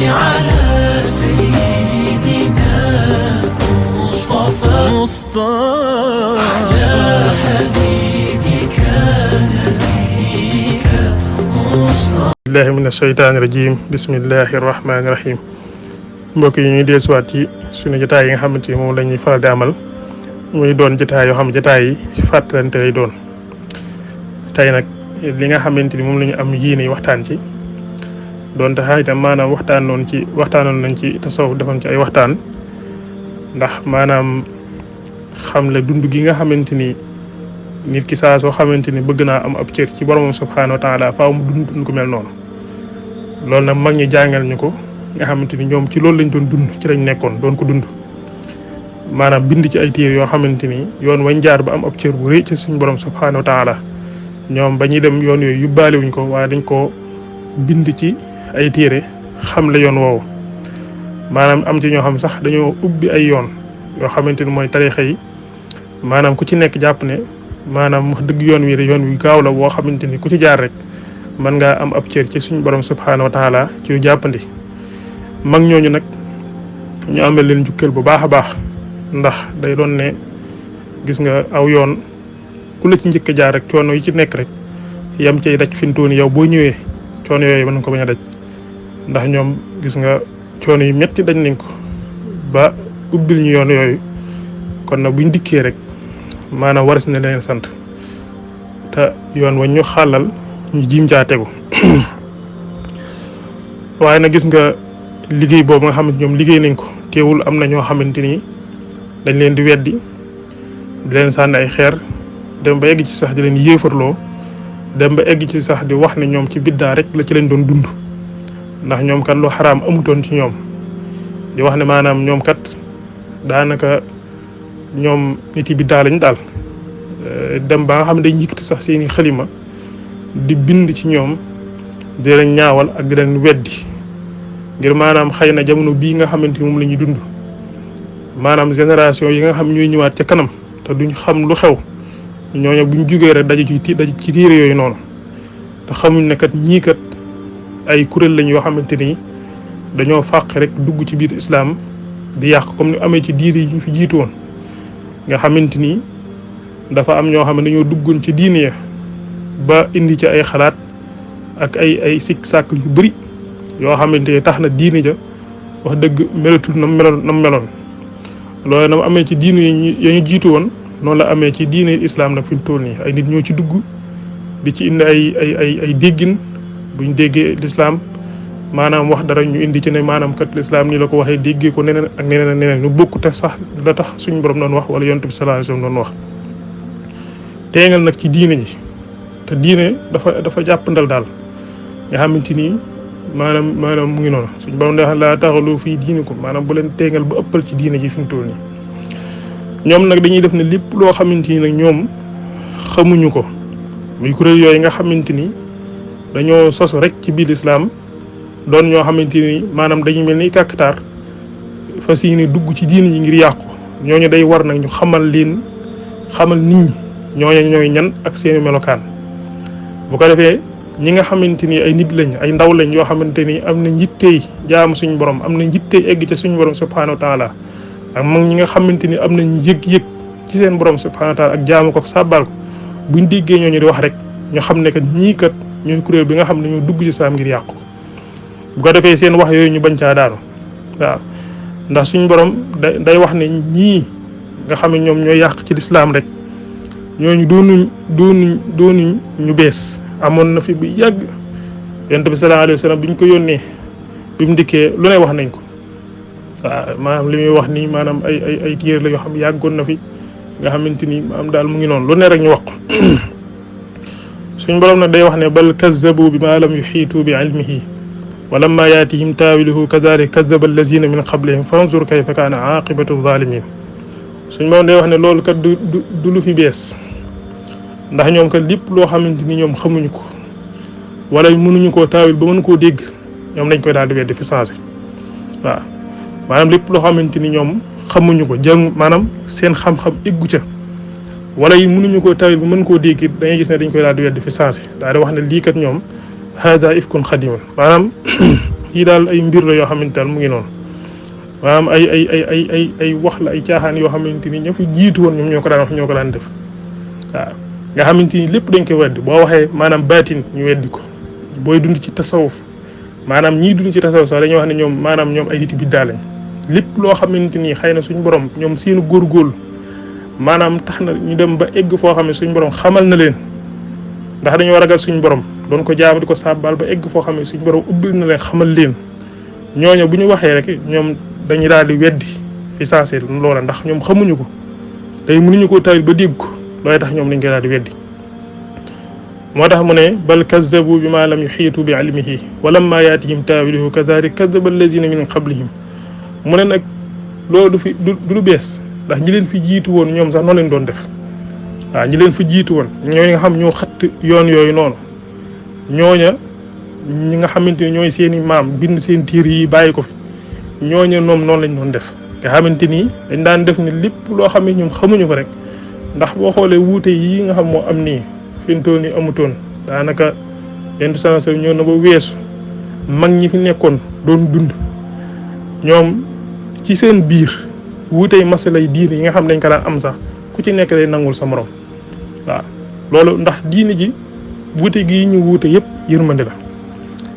على سيدنا مصطفى على حبيبك نبيك مصطفى. billahi min asheytaani rajim bismillahi rahmaani rahim. mbokk yi ñuy dellusiwaat ci suñu jotaay yi nga xamante ni moom la ñuy faral di amal muy doon jotaay yoo xam ne jotaay yi fàttalante lay doon. tey nag li nga xamante ni moom la ñu am yéene waxtaan ci doon tax itam maanaam waxtaanoon nañ ci tasawuf defoon ci ay waxtaan ndax maanaam xam le dund gi nga xamante ni nit ki saa soo xamante ni bëgg naa am ab cër ci boromam subhaanahu wa taala faaw mu dund ko mel noonu. loolu nag mag ñi jàngal ñu ko nga xamante ni ñoom ci loolu lañ doon dund ci lañ nekkoon doon ko dund maanaam bind ci ay téere yoo xamante ni yoon wañ jaar ba am ab cër bu rëy ci suñu borom subhaanahu wa taala ñoom ba ñuy dem yoon yooyu yóbbaale wuñ ko waaye dañ koo bind ci ay téere xam la yoon woowu. maanaam am ci ñoo xam sax dañoo ubbi ay yoon yoo xamante ni mooy tarixa yi maanaam ku ci nekk jàpp ne maanaam wax dëgg yoon wi yoon wi gaaw la boo xamante ni ku ci jaar rek mën ngaa am ab cër ci suñu borom subhaanahu wa taala ci lu jàppandi. mag ñooñu nag ñu amal leen jukkal bu baax a baax ndax day doon ne gis nga aw yoon ku la ci njëkk a jaar rek coono yi ci nekk rek yam cay daj fi mu toll nii yow boo ñëwee coono yooyu mën nga ko bañ a daj ndax ñoom gis nga coono yu metti dañ nañ ko ba ubbil ñu yoon yooyu kon nag buñ dikkee rek maanaam waras na leen sant te yoon wa ñu xàllal ñu jiim caa tegu waaye nag gis nga liggéey boobu nga xamante ñoom liggéey nañ ko teewul am na ñoo xamante ni dañ leen di weddi di leen sànni ay xeer dem ba egg ci sax di leen yéefarloo dem ba egg ci sax di wax ne ñoom ci biddaa rek la ci leen doon dund ndax ñoom kat lu xaraam amutoon ci ñoom di wax ne maanaam ñoom kat daanaka ñoom nit yi biddaa lañ daal dem ba nga xam ne dañ yëkkati sax seeni xalima di bind ci ñoom di leen ñaawal ak di leen weddi ngir maanaam xëy na jamono bii nga xamante ni moom la ñuy dund maanaam génération yi nga xam ñooy ñëwaat ca kanam te duñ xam lu xew ñooñu buñ jugee rek daju ci téere yooyu noonu te xamuñ ne kat ñii kat ay kuréel lañ yoo xamante ni dañoo fàq rek dugg ci biir islam di yàq comme ni amee ci diine yi ñu fi jiitu woon nga xamante ni dafa am ñoo xam ne dañoo duggoon ci diine ya ba indi ci ay xalaat ak ay sikk sàkk yu bëri yoo xamante ni tax na diine ja wax dëgg melatul na meloon loolu na amee ci diine ya ñu jiitu woon noonu la amee ci diine islam nag fi mu toll nii ay nit ñoo ci dugg di ci indi ay déggin buñ déggee l'islam maanaam wax dara ñu indi ci ne maanaam kat l'islam nii la ko waxee déggee ko neneen ak neneen ak neneen ñu bokk te sax la tax suñu borom doon wax wala yonent bi sallallahu alayhi wasallam doon wax. teengal nag ci diine ji te diine dafa jàppandal daal nga xamante ni maanaam mu ngi noonu suñu borom dafa laa taxalu fii diine ko maanaam bu leen teengal ba ëppal ci diine ji fi mu toll nii. ñoom nag dañuy def ne lépp loo xamante ni nag ñoom xamuñu ko muy kuréel yooyu nga xamante ni dañoo sosu rek ci biir islam doon ñoo xamante ni maanaam dañuy mel ni kàkkatar fas yéene dugg ci diine ji ngir yàqu ñooñu day war nag ñu xamal nit ñi ñooñu ñooy ñan ak seeni melokaan. bu ko defee ñi nga xamante ni ay nit lañ ay ndaw lañ yoo xamante ni am na njittey jaamu suñu borom am na njittey egg ci suñu borom subhaanahu wa taala ak mag ñi nga xamante ni am nañ yëg-yëg ci seen borom subhaanahu wa taala ak jaamu ko sàbbal ko buñ déggee ñooñu di wax rek ñu xam ne kat ñii kat ñooy kuréel bi nga xam ne ñoo dugg ci saam ngir yàqu bu ko defee seen wax yooyu ñu bañ caa daanu waaw ndax suñu borom day wax ne ñii nga xam ne ñoom ñooy yàq ci lislaam rek ñooñu doonuñ ñu bees amoon na fi bu yàgg yonent bi sallallahu alayhi wa sallam biñ ko yónnee bi mu dikkee lu ne wax nañ ko waaw maanaam li muy wax nii maanaam ay téere la yoo xam yàggoon na fi nga xamante ni maanaam daal mu ngi noonu lu ne rek ñu wax ko suñ borom nag day wax ne bal kazzabu bi ma lam yuxiitu bi ilmihi wa lamma yaatihim taawiluhu kadalik kazzaba allazina min qablihim fanzur kayfa kaana aqibatu zalimin suñ borom day wax ne loolu kat du lu fi bees ndax ñoom kat lépp loo xamante ni ñoom xamuñu ko wala mënuñu koo taawil ba mën koo dégg ñoom dañ koy daal di weddi fi changé waaw maanaam lépp loo xamante ni ñoom xamuñu ko jàng maanaam seen xam-xam eggu ca wala yi mënuñu koo taawil ba mën koo dégg dañuy gis ne dañ koy daal di weddi fi changé daal di wax ne lii kat ñoom hada ifkun xadimun maanaam lii daal ay mbir la yoo xamante daal mu ngi noonu maanaam ay wax la ay caaxaan yoo xamante ni ña fi jiitu woon ñoom ñoo ko daan wax ñoo ko daan def waaw nga xamante ni lépp dañ koy weddi boo waxee maanaam baatin ñu weddi ko booy dund ci tasawuf maanaam ñii dund ci tasawuf sax dañuy wax ne ñoom maanaam ñoom ay nit biddaa lañ lépp loo xamante ni xëy na suñu borom ñoom seenu góorgóorlu maanaam tax na ñu dem ba egg foo xam ne suñu borom xamal na leen ndax dañoo ragal suñu borom doon ko jaamu di ko sàbbaal ba egg foo xam ne suñu borom ubbil na leen xamal leen ñooñu bu ñu waxee rek ñoom dañuy daal di weddi fi sensé loola ndax ñoom xamuñu ko tey mënuñu koo tawil ba dégg ko looy tax ñoom dañ koy daal di weddi moo tax mu ne bal kazzabu bi ma lam yuxiitu bi ilmihi wa lamma yaatihim taawiluhu kadalik kazzaba allazina min qablihim mu ne nag loolu du fi du lu bees ndax ñi leen fi jiitu woon ñoom sax noonu leen doon def waaw ñi leen fi jiitu woon ñooñu nga xam ñoo xatt yoon yooyu noonu ñooña ñi nga xamante ni ñooy seen i maam bind seen tiir yi bàyyi ko fi ñooña noonu lañ doon def nga xamante ni dañ daan def ni lépp loo xam ne ñoom xamuñu ko rek ndax boo xoolee wuute yi nga xam moo am nii fi mu toll nii amutoon daanaka yenn sens ñëw na ba weesu mag ñi fi nekkoon doon dund ñoom ci seen biir wuutey masalay diine yi nga xam dañ ko daan am sax ku ci nekk day nangul sa morom waaw loolu ndax diine ji wuute gi ñu wuute yëpp yërmande la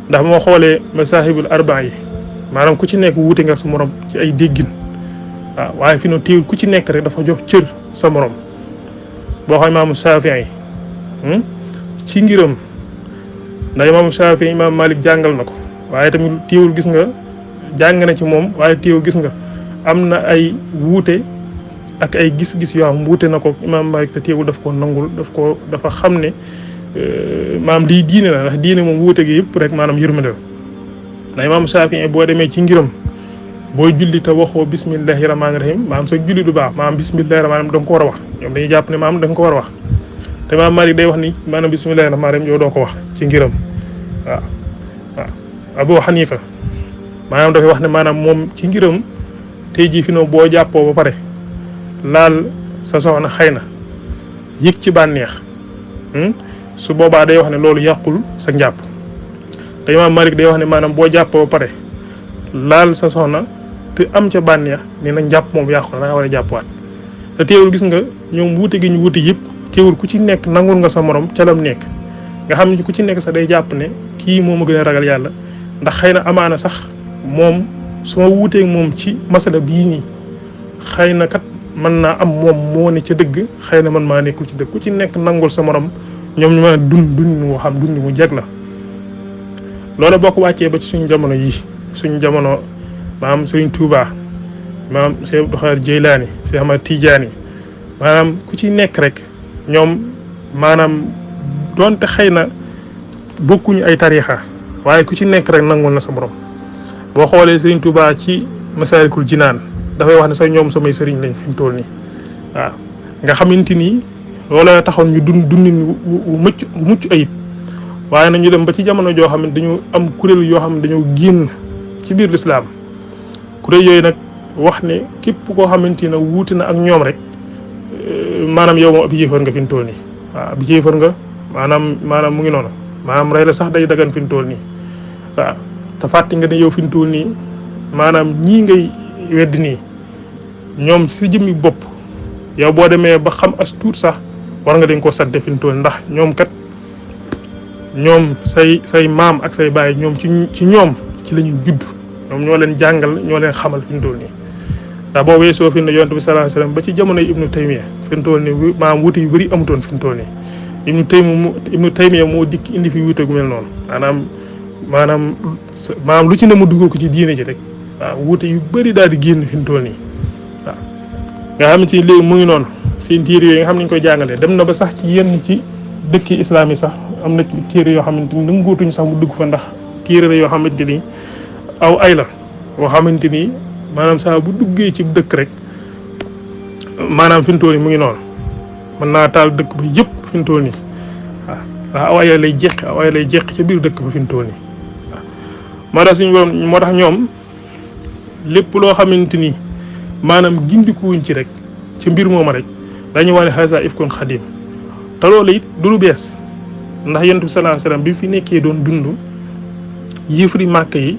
ndax moo xoolee masaahibul arbaa yi maanaam ku ci nekk wuute nga sa morom ci ay déggin waaw waaye fi no téewul ku ci nekk rek dafa jox cër sa morom boo xam imaamu Shaafi'i yi ci ngiram ndax imaamu Shaafi'i imaam Malik jàngal na ko waaye tamit téewul gis nga jàng na ci moom waaye téewul gis nga am na ay wuute ak ay gis-gis yoo xam wuute na ko imaam Malik te téewul daf ko nangul dafa xam ne maam lii diine la ndax diine moom wuute gi yëpp rek maanaam yërmande la ndax imaamu Shaafi'i boo demee ci ngiram booy julli te waxoo bismillahi rahmaani rahim maam sa julli du baax maam bismillahi rahmaani rahim da nga ko war a wax ñoom dañuy jàpp ne maam da nga ko war a wax te maam Malik day wax ni maanaam bismillahi rahmaani rahim yow doo ko wax ci ngiram waaw waaw Abu Hanifa maanaam dafay wax ne maanaam moom ci ngiram tey jii fi no boo jàppoo ba pare laal sa soxna xëy na yëg ci bànneex su boobaa day wax ne loolu yàqul sa njàpp te imaam Malik day wax ne maanaam boo jàppoo ba pare laal sa soxna te am ca bànneex nee na njàpp moom yàqu na da nga war a jàppwaat te teewul gis nga ñoom wuute gi ñu wuute yëpp teewul ku ci nekk nangul nga sa morom ca lam nekk nga xam ne ku ci nekk sax day jàpp ne kii moom a gën a ragal yàlla ndax xëy na amaana sax moom su ma wuuteeg moom ci masala bii nii xëy na kat mën naa am moom moo ne ca dëgg xëy na man maa nekkul ci dëgg ku ci nekk nangul sa morom ñoom ñu mën a dund moo xam dund mu jeg la loolu boo ko wàccee ba ci suñu jamono yii suñu jamono maam Sëriñ Tuubaa maam Cheikh Abdou Khadre Jeylaani Cheikh Ahmad Tidiane maanaam ku ci nekk rek ñoom maanaam donte xëy na bokkuñu ay tariixa waaye ku ci nekk rek nangul na sa borom boo xoolee Sëriñ Tuubaa ci Masaalikul Jinaan dafay wax ne sax ñoom samay sëriñ lañ fi mu toll nii waaw nga xamante ni loola taxoon ñu dundin wu mucc ayib waaye nañu dem ba ci jamono joo xam ne dañu am kuréel yoo xam ne dañoo génn ci biir lislaam kuréel yooyu nag wax ne képp koo xamante ne wuute na ak ñoom rek maanaam yow moom ab yéefar nga fi mu toll nii waaw ab yéefar nga maanaam mu ngi noonu maanaam rey la sax day dagan fi mu toll nii waaw te fàtte nga ne yow fi mu toll nii maanaam ñii ngay weddi nii ñoom si jëmmi bopp yow boo demee ba xam as tuut sax war nga dañ koo sante fi mu toll ndax ñoom kat ñoom say maam ak say baay ñoom ci ñoom ci la ñu judd ñoom ñoo leen jàngal ñoo leen xamal fi mu toll nii ndax boo weesoo fi ne yonent bi sallallahu alayhi wasallam ba ci jamonoy Ibnu Taymiya fi mu toll nii maanaam wuute yu bëri amutoon fi mu toll nii Ibnu Taymiya moo dikk indi fi wuute gu mel noonu maanaam lu ci ne mu dugg ko ci diine ji rek waaw wuute yu bëri daal di génn fi mu toll nii waaw nga xamante ni léegi mu ngi noonu seen téere yooyu nga xam ne ñu koy jàngalee dem na ba sax ci yenn ci dëkki islam yi sax am na téere yoo xamante ni nangootuñ sax mu dugg fa ndax téere la yoo xamante ni aw ay la boo xamante ni maanaam saa bu duggee ci dëkk rek maanaam fi mu toll nii mu ngi noonu mën naa taal dëkk ba yëpp fi mu toll nii waaw aw ay lay jeq ca biir dëkk ba fi mu toll nii waaw moo tax ñoom lépp loo xamante ni maanaam gindikuwuñ ci rek ci mbir mooma rek dañuy wane xasa ifkun xadim te loolu it du lu bees ndax yonent bi sallallahu alayhi wasallam bi fi nekkee doon dund yëfri màkk yi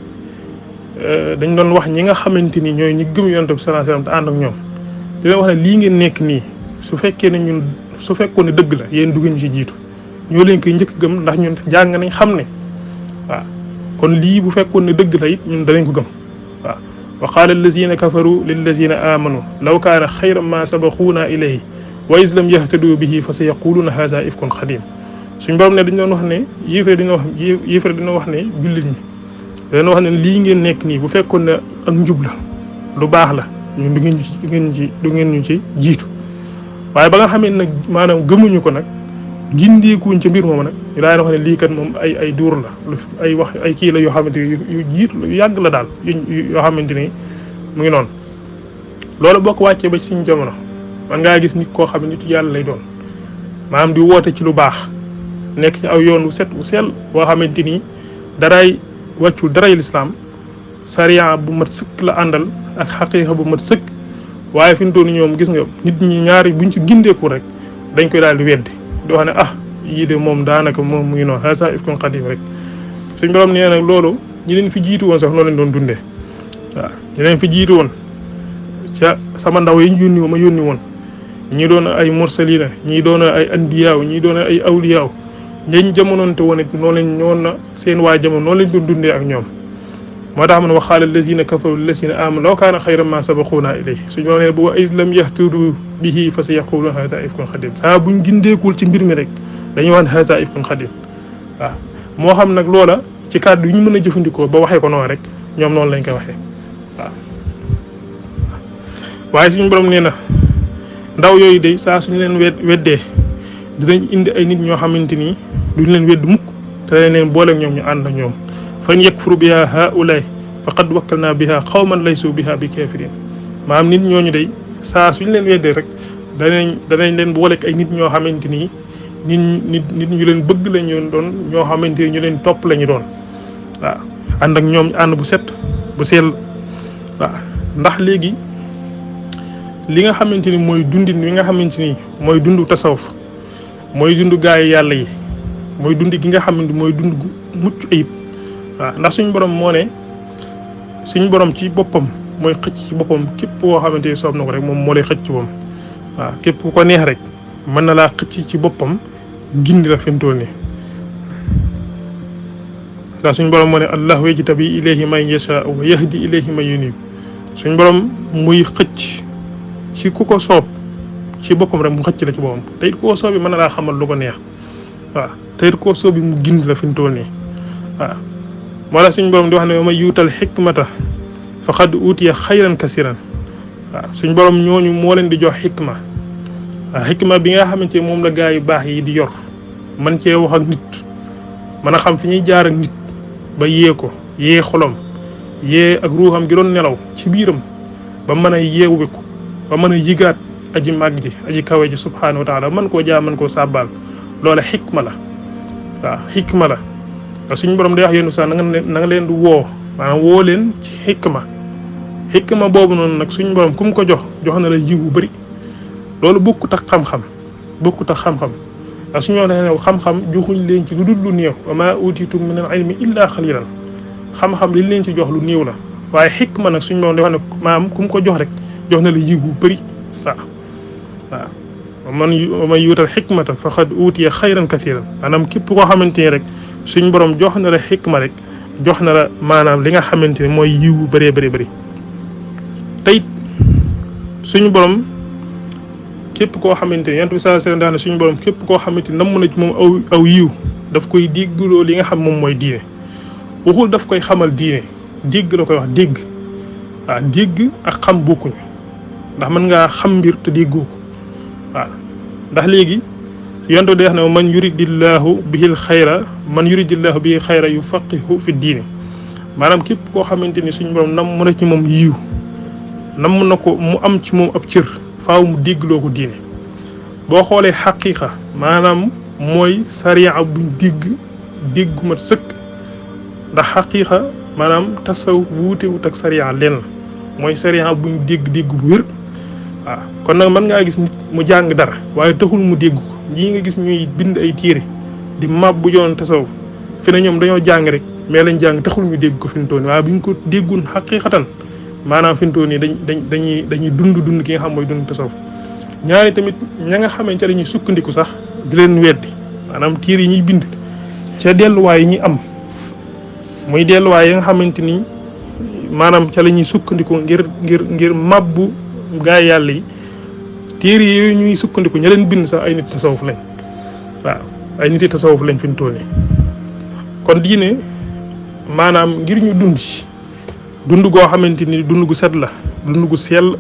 dañ doon wax ñi nga xamante ni ñooy ñi gëm yonent bi sallallahu alayhi wasallam te ànd ak ñoom di leen wax ne lii ngeen nekk nii su fekkee ne ñun su fekkoon ne dëgg la yéen du ngeen ci jiitu ñoo leen koy njëkk gëm ndax ñun jàng nañ xam ne waaw kon lii bu fekkoon ne dëgg la it ñun danañ ko gëm waaw wa qaala allazina kafaru lillazina amanu law kaana xayran ma sabaquuna ilayhi wa is lam yahtadu bihi fa sa yaquluuna haza ifkun xadim suñ borom ne dañ doon wax ne yéefare dina wax ne jullit ñi dañoo wax ne lii ngeen nekk nii bu fekkoon ne ak njub la lu baax la ñun du ngeen ñu ci jiitu waaye ba nga xamee nag maanaam gëmuñu ko nag gindeekuñ ci mbir moom nag ñu daan wax ne lii kat moom ay duur la ay wax ay kii la yoo xamante ni yu jiitu yu yàgg la daal yoo xamante ni mu ngi noonu loolu boo ko wàccee ba ci suñ jamono man ngaa gis nit koo xam ne nitu yàlla lay doon maanaam di woote ci lu baax nekk ci aw yoon wu set wu sell boo xamante ni daray wàccul daray lislaam sariya bu mat sëkk la àndal ak xaqiiqa bu mat sëkk waaye fi mu toll ñoom gis nga nit ñi ñaari buñ ci gindeeku rek dañ koy daal di weddi di wax ne yii de moom daanaka moom mu ngi noonu haza ifkun qadim rek suñ borom nee nag loolu ñi leen fi jiitu woon sax noonu leen doon dundee waaw ñi leen fi jiitu woon ca sama ndaw yi ñu yónni woon ñi doon ay mursalina ñii doon ay anbiyaaw ñii doon ay awliyaaw ñañ jamonoonte woon it noonu leen ñoon na seen waa jamono noonu lañ doon dundee ak ñoom moo tax man wa qaala allazina kafaru lillazina amanu law kaana xayran ma sabaquuna ilayhi suñu borom ne bu is lam yahtadu bihi fa sa yaquluuna haza ifkun xadim saa buñ gindeekul ci mbir mi rek dañuy wax haza ifkun xadim waaw moo xam nag loola ci kàddu yu ñu mën a jëfandikoo ba waxee ko noonu rek ñoom noonu lañ koy waxee waaw waaye suñu borom nee na ndaw yooyu de saa suñu leen weddee dinañ indi ay nit ñoo xamante ni duñ leen wedd mukk te dañ leen boole ak ñoom ñu ànd ak ñoom fan yakfuru biha haulaay faqad wakkalna biha qawman laysu biha bi kafirin maanaam nit ñooñu day saa suñu leen weddee rek danañ leen boole ak ay nit ñoo xamante ni nit ñu leen bëgg la ñu doon ñoo xamante ni ñu leen topp la ñu doon waaw ànd ak ñoom ànd bu set bu sell waaw ndax léegi li nga xamante ni mooy dundin wi nga xamante ni mooy dundu tasawuf mooy dundu gaay yàlla yi mooy dund gi nga xamante mooy dund gu mucc ayib waaw ndax suñu borom moo ne suñu borom ci boppam mooy xëcc ci boppam képp koo xamante ni soob na ko rek moom moo lay xëcc ci moom waaw képp ku ko neex rek mën na laa xëcc ci boppam gindi la fi mu toll nii ndax suñu borom moo ne allahu yajtabi ilayhi man yasha wa yahdi ilayhi man yunib suñu borom muy xëcc ci ku ko soob ci boppam rek mu xëcc la ci boppam te it koo soob bi mën na laa xamal lu ko neex waaw te it koo soob bi mu gindi la fi mu toll nii waaw moo tax suñu borom di wax ne ma yuutal xikmata faqad utiya xayran kasiran waaw suñu borom ñooñu moo leen di jox xikma waaw xikma bi nga xamante ne moom la gaa yu baax yi di yor man cee wax ak nit mën a xam fi ñuy jaar ak nit ba yee ko yee xolam yee ak ruuxam gi doon nelaw ci biiram ba mën a yeewu ko ba mën a yigaat aji màgg ji aji kawe ji subhaanahu wa taala mën koo jaam mën koo sàbbaal loola xikma la waaw xikma la suñu borom day wax yéen sax na nga leen di woo maanaam woo leen ci xikma boobu noonu nag suñu borom ku mu ko jox na la yiw bu bëri loolu bokkut ak xam-xam ndax suñu wax ne xam-xam joxuñ leen ci lu dul lu néew wa maa utiitum min al ilmi illa xalilan xam-xam li leen ci jox lu néew la waaye xikma nag suñu borom day wax ne maanaam ku mu ko jox rek jox na la yiw bu bëri waaw man yuutal xikmata faqad utiya xayran kasiran maanaam képp koo xamante ni rek suñ borom jox na la xikma rek jox na la maanaam li nga xamante ne mooy yiw bu bëree bëri tey suñu borom képp koo xamante ni yonent bi sallallahu alayhi wasallam daana suñu borom képp koo xamante ni namm na ci moom aw yiw daf koy déggloo li nga xam moom mooy diine waxul daf koy xamal diine dégg la koy wax dégg waaw dégg ak xam bokkuñu ndax mën ngaa xam mbir te déggoo ko waaw ndax léegi yonto day wax ne man yuridillahu bihil xayra yufaqihu fi diine maanaam képp koo xamante ni suñu borom nam mën a ci moom yiw nam na ko mu am ci moom ab cër faaw mu déggloo ko diine boo xoolee xaqiqa maanaam mooy sariya buñ dégg gu mat sëkk ndax xaqiqa maanaam tasaw wuutewut ak sariya lenn mooy sariya buñ dégg bu wér waaw kon nag mën ngaa gis nit mu jàng dara waaye taxul mu dégg ko ñii nga gis ñuy bind ay téere di mab bu joon tasawuf fi ne ñoom dañoo jàng rek mais lañ jàng taxul ñu dégg ko fi mu toll nii waaye bu ñu ko déggun xaqiqatan maanaam fi mu toll nii dañuy dund ki nga xam mooy dund tasawuf ñaari tamit ña nga xamante ne dañuy sukkandiku sax di leen weddi maanaam tiir yi ñuy bind ca delluwaay yi ñuy am muy delluwaay yi nga xamante ni maanaam ca la ñuy sukkandiku ngir mabbu gaay yàlla yi téere yooyu ñuy sukkandiku ña leen bind sax ay nit tasawuf lañ waaw ay nit tasawuf lañ fi mu toll nii kon diine maanaam ngir ñu dund goo xamante ni dund gu set la dund gu sell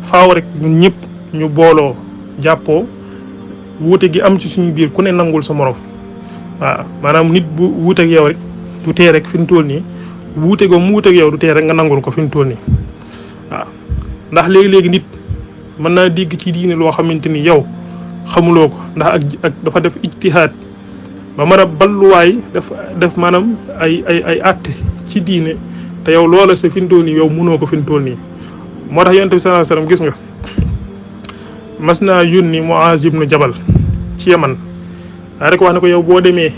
faaw rek ñun ñëpp ñu booloo jàppoo wuute gi am ci suñu biir ku ne nangul sa morom waaw maanaam nit bu wuuteeg yow rek du tee rek fi mu toll nii wuute goo mu wuuteeg yow du tee rek nga nangul ko fi mu toll nii waaw ndax léegi-léegi nit mën naa dégg ci diine loo xamante ni yow xamuloo ko ndax ak dafa def ijtihaad ba mën a balluwaay def maanaam ay àtte ci diine te yow loola sa fi mu toll nii yow mënoo ko fi mu toll nii moo tax yonent bi sallallahu alayhi wasallam gis nga mas naa yónni Muaz ibnu Jabal ci Yaman daa rek wax ne ko yow boo demee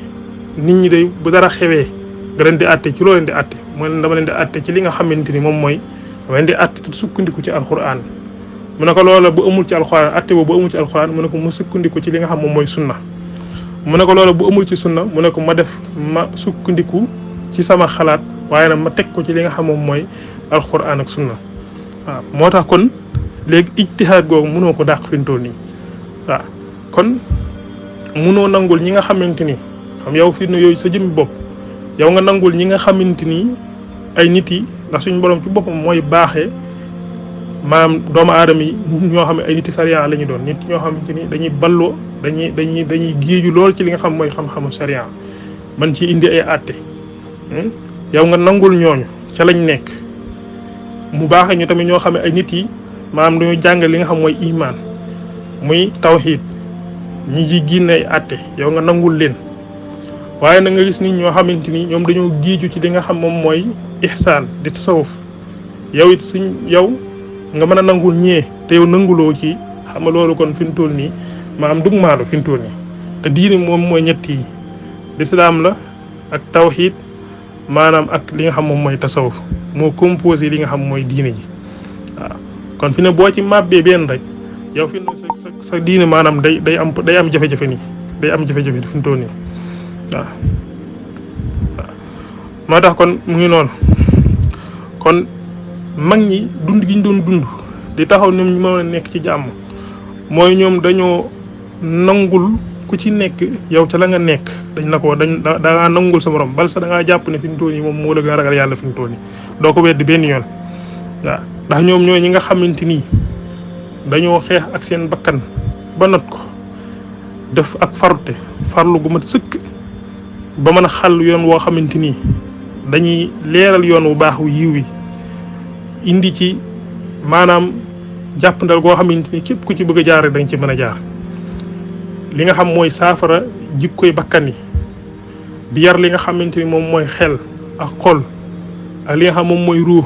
nit ñi day bu dara xewee nga leen di àtte ci loo leen di àtte mooy dama leen di àtte ci li nga xamante ni moom mooy dama leen di àtte te sukkandiku ci alquran mu ne ko loola bu amul ci alquran àtte boobu bu amul ci alquran mu ne ko ma sukkandiku ci li nga xam moom mooy sunna mu ne ko loola bu amul ci sunna mu ne ko ma sukkandiku ci sama xalaat waaye nag ma teg ko ci li nga xam moom mooy alquran ak sunna waaw moo tax kon léegi ijtihaad googu mënoo ko dàq fi mu toll nii waaw kon mënoo nangul ñi nga xamante ni xam yow fi ne yooyu sa jëmmi bopp yow nga nangul ñi nga xamante ni ay nit yi ndax suñu borom ci boppam mooy baaxee maanaam doomu aadama yi ñoo xam ne ay niti sariya la ñu doon nit ñoo xamante ni dañuy balloo dañuy géeju lool ci li nga xam mooy xam-xamu sariya man ci indi ay àtte yow nga nangul ñooñu ca lañ nekk mu baaxee ñu tamit ñoo xam ne ay nit yi maanaam dañoo jàngal li nga xam mooy iman muy tawxiid ñi ji génne ay àtte yow nga nangul leen waaye na nga gis nit ñoo xamante ni ñoom dañoo géeju ci li nga xam moom mooy ihsaan di tasawuf yow it yow nga mën a nangul ñee te yow nanguloo ci xam nga loolu kon fi mu toll nii maanaam dug maalo fi mu toll nii te diine moom mooy ñett yi lislaam la ak tawxiid maanaam ak li nga xam moom mooy tasawuf moo composé li nga xam mooy diine ji waaw kon fi ne boo ci màbbee benn rek yow fi ne sa diine maanaam day am jafe-jafe nii day am jafe-jafe fi mu toll nii waaw moo tax kon mu ngi noonu kon mag ñi dund gi ñu doon dund di taxaw ñoom ñu mën a nekk ci jàmm mooy ñoom dañoo nangul ku ci nekk yow ca la nga nekk dañ la ko da ngaa nangul sa morom bal sa da ngaa jàpp ne fi mu toll nii moom moo la gën a ragal yàlla fi mu toll nii doo ko weddi benn yoon waaw ndax ñoom ñooy ñi nga xamante ni dañoo xeex ak seen bakkan ba not ko def ak farlu gu mat sëkk ba mën a xàll yoon woo xamante ni dañuy leeral yoon wu baax wu yiw wi indi ci maanaam jàppandal goo xamante ni képp ku ci bëgg a jaar rek dañ ci mën a jaar li nga xam mooy saafara jikkoy bakkan yi di yar li nga xamante ni moom mooy xel ak xol ak li nga xam moom mooy ruux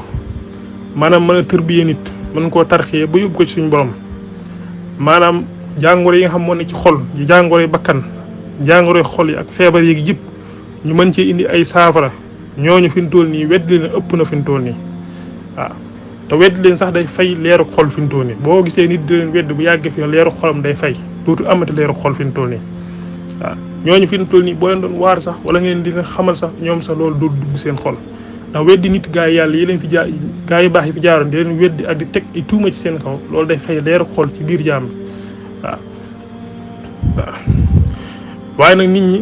maanaam mën a tërbiye nit mën koo tarxiyee ba yóbbu ko ci suñu borom maanaam jàngoro yi nga xam moo ne ci xol jàngoro yi bakkan jàngoro yi xol yi ak feebar yi yëpp ñu mën cee indi ay saafara ñooñu fi mu toll nii weddi leen ëpp na fi mu toll nii waaw te weddi leen sax day fay leeru xol fi mu toll nii boo gisee nit di leen weddi bu yàgg fi leeru xolam day fay dootu amati leeru xol fi mu toll nii waaw ñooñu fi mu toll nii boo leen doon waar sax wala ngeen di leen xamal sax ñoom sax loolu dootu dugg seen xol ndax weddi nit gaa yi yàlla yi leen fi jaar gaa yu baax yi fi jaaroon di leen weddi ak di teg ay tuuma ci seen kaw loolu day fay leeru xol ci biir jaam waaw waaw waaye nag nit ñi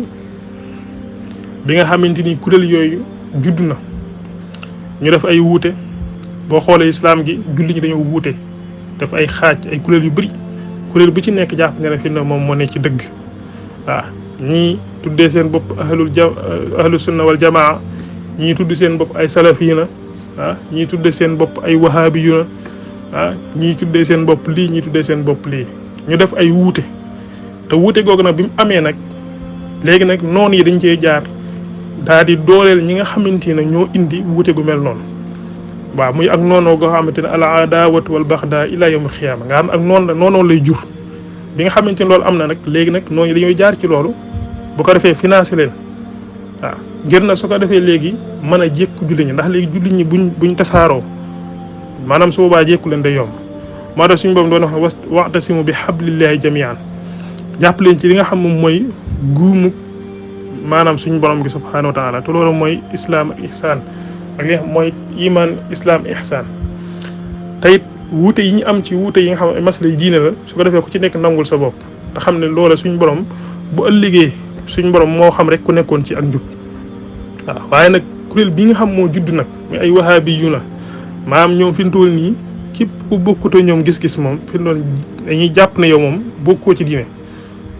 bi nga xamante ni kuréel yooyu judd na ñu def ay wuute boo xoolee islam gi julli ñi dañoo wuute def ay xaaj ay kuréel yu bëri kuréel bu ci nekk jàpp ne la fi ne moom moo ne ci dëgg waaw ñii tuddee seen bopp ahlu sunna wal jamaa ñii tudd seen bopp ay salafina ñii tuddee seen bopp ay wahabiyuna ñii tuddee seen bopp lii ñii tuddee seen bopp lii ñu def ay wuute te wuute googu nag bi mu amee nag léegi nag noonu yi dañ cee jaar daal di dooleel ñi nga xamante ne ñoo indi wuute gu mel noonu waaw muy ak noonoo goo xamante ne al adawatu wal baxda ila yawm xiyaama nga xam ak noonu la noonoo lay jur bi nga xamante ne loolu am na nag léegi nag noonu dañuy jaar ci loolu bu ko defee financé leen waaw ngir na su ko defee léegi mën a jékku julli ñi ndax léegi julli ñi buñ tasaaroo maanaam su boobaa jékku leen day yomb moo tax suñu boobu doon wax wa'tasimu bi hablillahi jami'an jàpp leen ci li nga xam moom mooy guumu maanaam suñu borom gi subhanahu wa taala te loolu mooy islam ak ihsaan ak li nga xam mooy iman islam ihsaan te it wuute yi ñu am ci wuute yi nga xam ne masala yi diine la su ko defee ku ci nekk nangul sa bopp te xam ne loola suñu borom bu ëllëgee suñu borom moo xam rek ku nekkoon ci ak njub waaw waaye nag kuréel bi nga xam moo judd nag muy ay wahabi yu na maam ñoom fi mu toll nii képp ku bokkutoo ñoom gis-gis moom fi mu doon dañuy jàpp ne yow moom bokkoo ci diine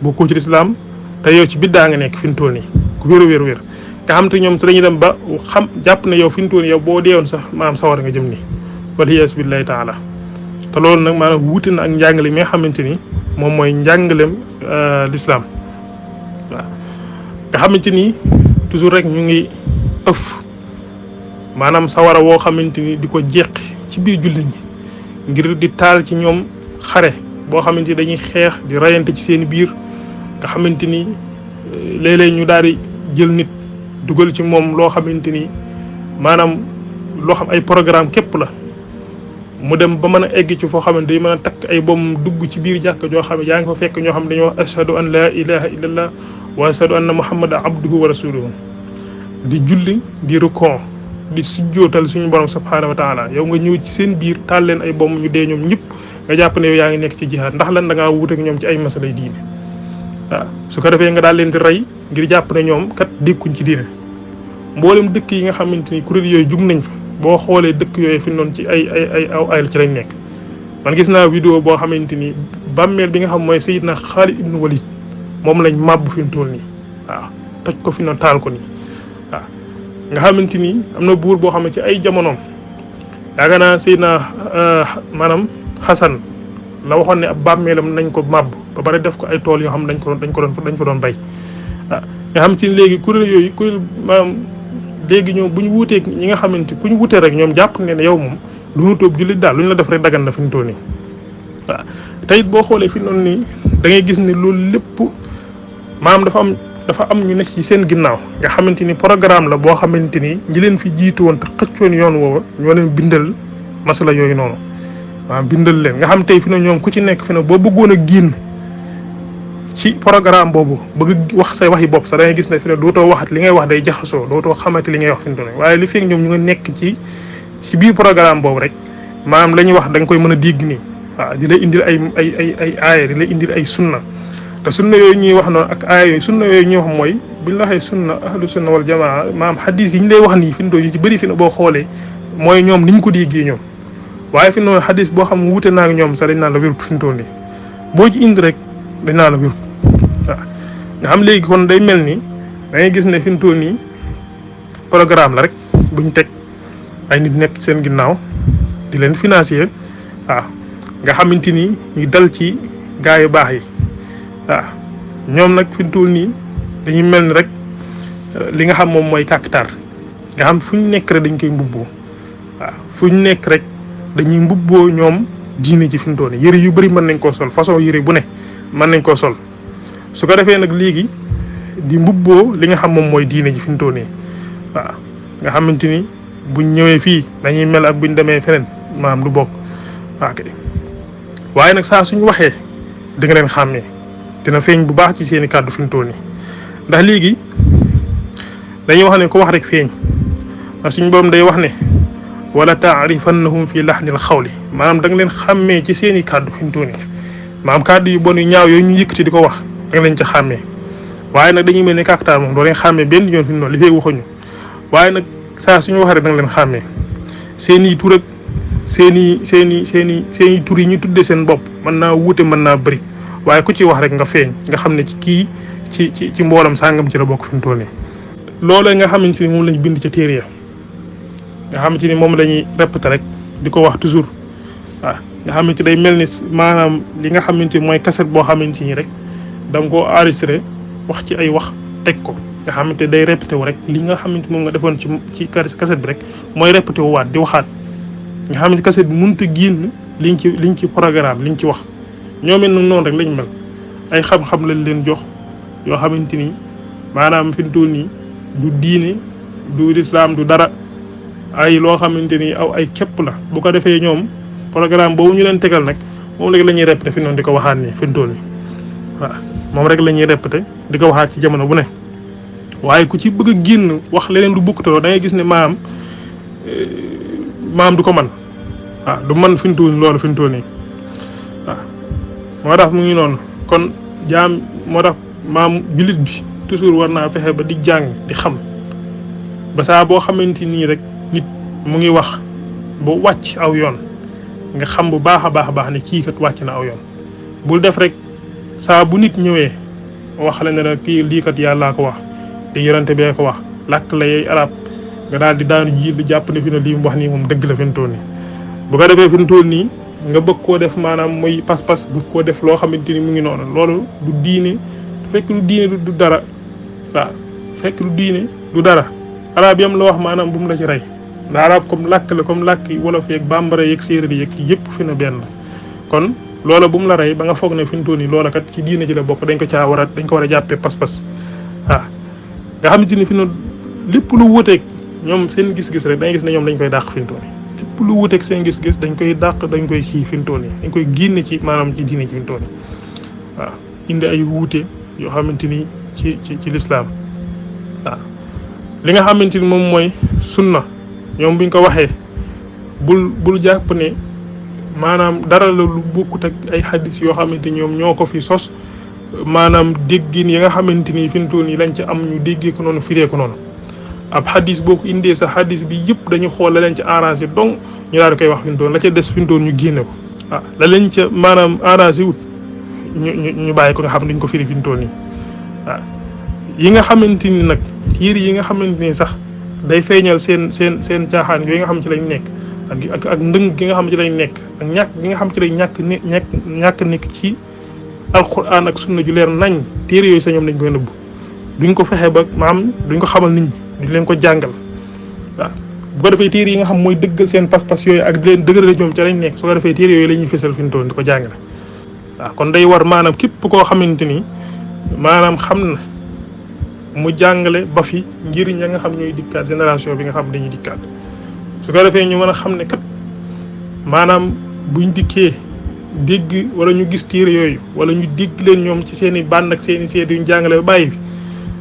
bokkoo ci lislaam te yow ci biddaa nga nekk fi mu toll nii ku wér nga xam te ñoom sa dañuy dem ba xam jàpp ne yow fi mu toll nii yow boo deewoon sax maam sawar nga jëm nii waliyaasu billaahi taala te loolu nag maanaam wuute na ak njàngale mi nga xamante ni moom mooy njàngaleem lislaam waaw nga xamante ni toujours rek ñu ngi ëf maanaam sawara woo xamante ni di ko jeq ci biir jullit ñi ngir di taal ci ñoom xare boo xamante ni dañuy xeex di rayante ci seen biir nga xamante ni léeg-léeg ñu daal di jël nit dugal ci moom loo xamante ni maanaam loo xam ay programme képp la mu dem ba mën a egg ci foo xamante day mën a takk ay bom dugg ci biir jàkk joo xam ne yaa ngi fa fekk ñoo xam ne dañoo wax ashhadu an la ilaha illallah wa ashhadu anna muhammadan abduhu wa rasuluhu di julli di rukon di sujjootal suñu borom subhanahu wa taala yow nga ñëw ci seen biir taal leen ay bom ñu dee ñoom ñëpp nga jàpp ne yow yaa ngi nekk ci jihaad ndax lan da ngaa wuute ak ñoom ci ay masalay diine waaw su ko defee nga daal leen di rey ngir jàpp ne ñoom kat dékkuñ ci diine mboolem dëkk yi nga xamante ni kuréel yooyu jug nañ fa boo xoolee dëkk yooyu fi noonu ci ay aw ayal ci lañ nekk man gis naa vidéo boo xamante ni bàmmeel bi nga xam mooy Seydina Xaalid ibnu Walid moom lañ màbb fi mu toll nii waaw toj ko fi noonu taal ko nii waaw nga xamante ni am na buur boo xam ne ci ay jamonoom yaakaar naa Seydina maanaam Xasan la waxoon ne ab bàmmeelam nañ ko màbb ba pare def ko ay tool yoo xam dañ fa doon bay waaw nga xam ci léegi kuréel yooyu kuréel maanaam léegi ñoom bu ñu wuutee ñi nga xamante ku ñu wutee rek ñoom jàpp ne yow moom lu ñu toog jullit daal lu ñu la def rek dagan na fi mu toll nii waaw te it boo xoolee fi noonu nii da ngay gis ne loolu lépp maanaam dafa am ñu ne ci seen ginnaaw nga xamante ni programme la boo xamante ni ñi leen fi jiitu woon te xëccoon yoon woowa ñoo leen bindal masala yooyu noonu maanaam bindal leen nga xam tey fi ne ñoom ku ci nekk fi ne boo bëggoon a génn ci programme boobu bëgg wax say waxi bopp sax da ngay gis ne fi ne dootoo waxat li ngay wax day jaxasoo dootoo xamante li ngay wax fi mu toll waaye li fekk ñoom ñu nga nekk ci biir programme boobu rek maanaam la ñuy wax da nga koy mën a dégg nii waaw di lay indil ay aaya di lay indil ay sunna te sunna yooyu ñuy wax noonu ak aaya yooyu sunna yooyu ñuy wax mooy buñ la waxee sunna ahlu sunna wal jamaa maanaam xadis yi ñu lay wax nii fi mu toll yi ci bëri fi ne boo xoolee mooy ñoom ni ñu ko déggee ñoom waaye fi noonu xadis boo xam wute naa ak ñoom sax dañ naan la wérut fi mu toll nii boo ci indi rek dañ naan la wérut waaw nga xam léegi kon day mel ni da ngay gis ne fi mu toll nii programme la rek buñ teg ay nit nekk seen ginnaaw di leen financer waaw nga xamante ni ñu dal ci gaa yu baax yi waaw ñoom nag fi mu toll nii dañuy mel ni rek li nga xam moom mooy kàkkatar nga xam fu ñu nekk rek dañ koy mbubboo waaw fu ñu nekk rek dañuy mbubboo ñoom diine ci fi mu toll nii yëre yu bëri mën nañ koo sol façon yëre bu ne mën nañ koo sol su ko defee nag léegi di mbubboo li nga xam moom mooy diine ji fi mu toll nii waaw nga xamante ni buñ ñëwee fii dañuy mel ak buñ demee feneen maanaam du bokk ok waaye nag saa suñu waxee di nga leen xàmmee dina feeñ bu baax ci seen i kàddu fi mu toll nii ndax léegi dañuy wax ne ko wax rek feeñ ndax suñu borom day wax ne wala taarifannahum fi laxnil xawli maanaam da nga leen xàmmee ci seen i kàddu fi mu toll nii maanaam kàddu yu bon yu ñaaw yooyu ñu yëkkati di ko wax da nga leen ca xàmmee waaye nag dañuy mel ne kàkkatar moom doo leen xàmmee benn yoon fi mu toll li fee waxuñu waaye nag saa suñu waxee rek da nga leen xàmmee seen i tur ak seen i tur yi ñu tuddee seen bopp mën naa wuute mën naa bëri waaye ku ci wax rek nga feeñ nga xam ne ci kii ci mboolam sàngam ci la bokk fi mu toll nii. loolee nga xamante ni moom lañ bind ca téere ya nga xamante ni moom la ñuy répété rek di ko wax toujours waaw nga xamante day mel ni maanaam li nga xamante ni mooy cassette boo xamante ni rek da nga koo enregistré wax ci ay wax teg ko. nga xamante day répété wu rek li nga xamante moom nga defoon ci cassette bi rek mooy répété wu waat di waxaat nga xamante cassette bi mënut a génn liñ ci programme liñ ci wax ñoom it nag noonu rek lañ mel ay xam-xam lañ leen jox yoo xamante ni maanaam fi mu toll nii du diine du lislaam du dara ay loo xamante ni aw ay képp la. bu ko defee ñoom programme boobu ñu leen tegal nag moom rek la ñuy répété fi noonu di ko waxaat nii fi mu toll nii waaw moom rek la ñuy répété di ko waxaat ci jamono bu ne. waaye ku ci bëgg a génn wax leneen lu bokkutoo da ngay gis ne maam du ko man waaw du man fi mu toll nii loolu fi mu toll nii waaw moo tax mu ngi noonu kon jaam moo tax maam jullit bi toujours war naa fexe ba di jàng di xam ba saa boo xamante nii rek nit mu ngi wax ba wàcc aw yoon nga xam bu baax a baax ne kii kat wàcc na aw yoon. bul def rek saa bu nit ñëwee wax la ne la kii lii kat yàllaa ko wax te yorante bee ko wax làkk la yey arab nga daal di daanu ji lu jàpp ne fi ne lii mu wax nii moom dëgg la fi mu toll nii. bu ko defee fi mu toll nii nga bëgg koo def maanaam muy pas-pas bëgg koo def loo xamante ni mu ngi noonu loolu du diine fekk du diine du dara waaw fekk du diine du dara. arab yam la wax maanaam bu mu la ci rey ndax arab comme làkk la comme làkk wolof yeeg bambara yeeg séeréer yeeg yëpp fi na benn kon loola bu mu la rey ba nga foog ne fi mu toll nii loola kat ci diine ji la bokk dañ ko war a jàppee pas-pas waaw nga xamante ni fi na lépp lu wuteeg ñoom seen gis-gis rek dañuy gis ne ñoom dañ koy dàq fi mu toll nii lépp lu wuteeg seen gis-gis dañ koy dàq dañ koy kii fi mu toll nii dañ koy génne ci maanaam ci diine ji fi mu toll nii waaw indi ay wuute yoo xamante ni ci lislaam waaw li nga xamante ni moom mooy sunna ñoom buñ ko waxee bul jàpp ne maanaam dara la lu bokkut ak ay xadis yoo xamante ñoom ñoo ko fi sos maanaam déggin yi nga xamante ni fi mu toll nii lañ ci am ñu déggee ko noonu firee ko noonu ab xadis boo ko indee sa xadis bi yëpp dañu xool la leen ci arrangé donc ñu daal di koy wax fi mu toll la ca des fi mu toll ñu génne ko ah la leen ca maanaam arrangé wut ñu bàyyi ko nga xam duñ ko firi fi mu toll nii waaw yi nga xamante ni nag tiir yi nga xamante ni sax day feeñal seen caaxaan yooyu nga xam ci lañ nekk ak ndëng gi nga xam ci lañ nekk ak ñàkk gi nga xam ci lañ ñàkk nekk ci alquran ak sunna ju leer nañ téere yooyu sa ñoom dañ koy nëbb duñ ko fexe ba maam duñ ko xamal nit ñi duñ leen ko jàngal waaw bu ko defee téere yi nga xam mooy dëggal seen pas-pas yooyu ak di leen dëgëral ñoom ca lañ nekk su ko defee téere yooyu la ñuy fësal fi mu toll di ko jàngale waaw kon day war maanaam képp koo xamante ni maanaam xam na mu jàngale ba fi ngir ña nga xam ñooy dikkaat génération bi nga xam dañuy dikkaat su ko defee ñu mën a xam ne kat maanaam buñ dikkee dégg wala ñu gis téere yooyu wala ñu dégg leen ñoom ci seen i bànd ak seen i seet yu ñu jàngale ba bàyyi fi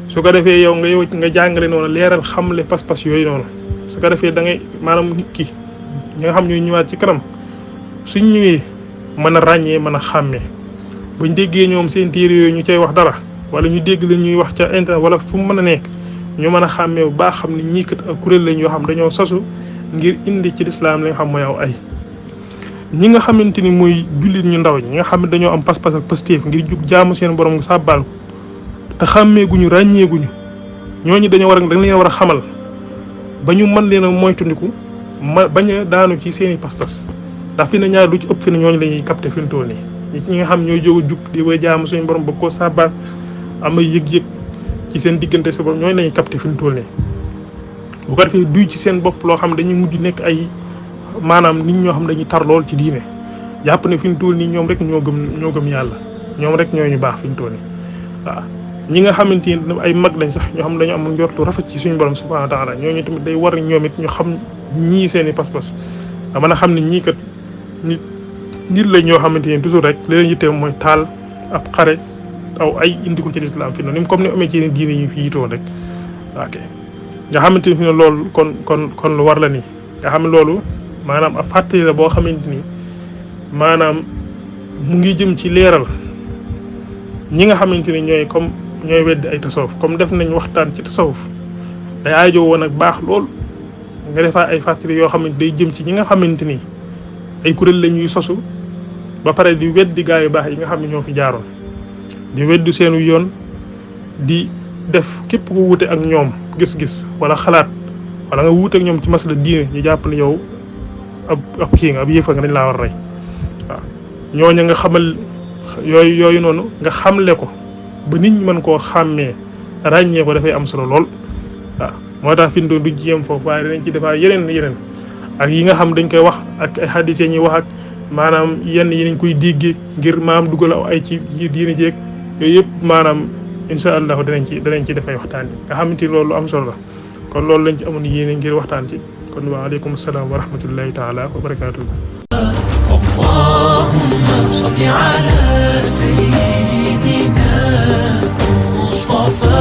su ko defee yow nga jàngale noonu leeral xamle pas-pas yooyu noonu su ko defee da ngay maanaam nit ki ñi nga xam ñooy ñëwaat ci kanam suñ ñëwee mën a ràññee mën a xàmmee buñ déggee ñoom seen téere yooyu ñu cay wax dara wala ñu dégg leen ñuy wax ca internet wala fu mu mën a nekk ñu mën a xàmmee bu baax xam ne ñii kat ak kuréel lañ yoo xam dañoo sasu ngir indi ci lislaam li nga xam mooy aw ay ñi nga xamante ni mooy jullit ñu ndaw ñi nga xam ne dañoo am pas-pas ak pastéef ngir jug jaamu seen borom nga sàbbaal ko te xàmmeeguñu ràññeeguñu ñooñu dañoo dañ leen war a xamal ba ñu mën leen a moytandiku bañ a daanu ci seen i pas-pas ndax fi ne ñaar lu ci ëpp fi ne ñooñu la ñuy capté fi mu toll nii ñi nga xam ñooy jóg a jug di way jaamu suñu borom ba koo sàbbaal am ay yëg-yëg ci seen diggante sa borom ñooñu la ñuy capté fi mu toll nii bu ko defee duy ci seen bopp loo xam dañuy mujj nekk ay maanaam nit ñoo xam dañuy tar lool ci diine jàpp ne fi mu toll nii ñoom rek ñoo gëm yàlla ñoom rek ñoo ñu baax fi mu toll nii waaw ñi nga xamante ni ay mag lañ sax ñoo xam dañu am njortu rafet ci suñu borom subhanahu wa taala ñooñu tamit day war ñoom it ñu xam ñii seen i pas-pas da mën a xam ne ñii kat nit lañ ñoo xamante ni toujours rek li leen yittee mooy taal ab xare aw ay indi ko ci lislaam fi noonu comme ni amee ci yeneen diine yi fi yitoon rek ok nga xamante ni fi ne loolu kon lu war la nii nga xam ne loolu maanaam ab fàttali la boo xamante ni maanaam mu ngi jëm ci leeral ñi nga xamante ni ñooy weddi ay tasawuf comme def nañ waxtaan ci tasawuf day aajo woon ak baax lool nga defaa ay fàttali yoo xamante day jëm ci ñi nga xamante ni ay kuréel la ñuy sosu ba pare di weddi gaa yu baax yi nga xam ne ñoo fi jaaroon di weddi seenu yoon di def képp ku wuute ak ñoom gis-gis wala xalaat wala nga wuute ak ñoom ci masala diine ñu jàpp ne yow ab kii nga ab yëfa nga dañ laa war a rey waaw ñooñu nga xamal yooyu noonu nga xamle ko ba nit ñi mën koo xàmmee ràññee ko dafay am solo lool waaw moo tax fi mu doon du jéem foofu waaye danañ ci defaa yeneen ak yi nga xam dañ koy wax ak ay xadis yi ñuy wax ak maanaam yenn yi nañ koy déggee ngir maam dugal ay ci diine jeeg yooyu yëpp maanaam insha allah danañ ci def ay waxtaan nga xamante loolu am solo la kon loolu lañ ci amoon yéene ngir waxtaan ci kon wa alaykum assalam wa rahmatullahi taala wa barakatuh. اللهم صل على سيدنا مصطفى